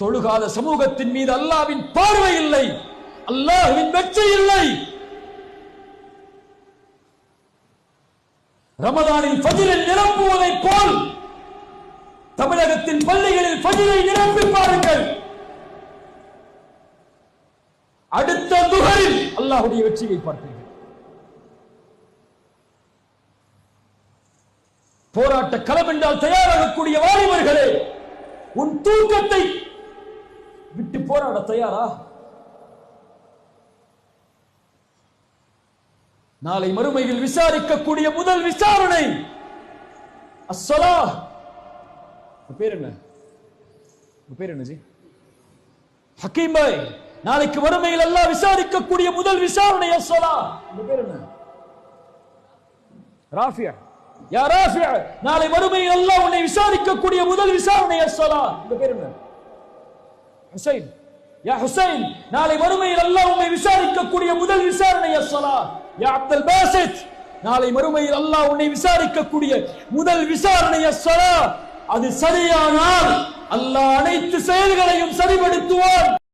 தொழுகாத சமூகத்தின் மீது அல்லாஹ்வின் பார்வை இல்லை, அல்லாஹ்வின் வெற்றி இல்லை. ரமதானில் ஃபஜ்ரை நிரப்புவதைப் போல் தமிழகத்தின் பள்ளிகளில் ஃபஜ்ரை நிரப்பி பாருங்கள். அடுத்த துஹரில் அல்லாஹ்வுடைய வெற்றியை பார்ப்பீர்கள். போராட்ட களம் என்றால் தயாராகக்கூடிய வாலிபர்களே, உன் தூக்கத்தை விட்டு போராட தயாரா? நாளை மறுமையில் விசாரிக்கக்கூடிய முதல் விசாரணை அஸ்ஸலா. பேர் என்ன? பேர் என்ன ஜி? ஹக்கீம் பாய். நாளைக்கு மறுமையில் அல்லாஹ் விசாரிக்கக்கூடிய முதல் விசாரணை அஸ்ஸலா. பேர் என்ன? ராஃபியா. யா ராஃபியா, நாளை மறுமையில் அல்லாஹ் உன்னை விசாரிக்கக்கூடிய முதல் விசாரணை அஸ்ஸலா. பேர் என்ன? ஹுசைன். யா ஹுசைன், நாளை மறுமையில் அல்லாஹ் உன்னை விசாரிக்கக்கூடிய முதல் விசாரணை அஸ்ஸலா. யா அப்துல் பாசித், நாளை மறுமையில் அல்லாஹ் உன்னை விசாரிக்கக்கூடிய முதல் விசாரணை அஸ்ஸலா. அது சரியானால் அல்லாஹ் அனைத்து செயல்களையும் சரிபடுத்துவான்.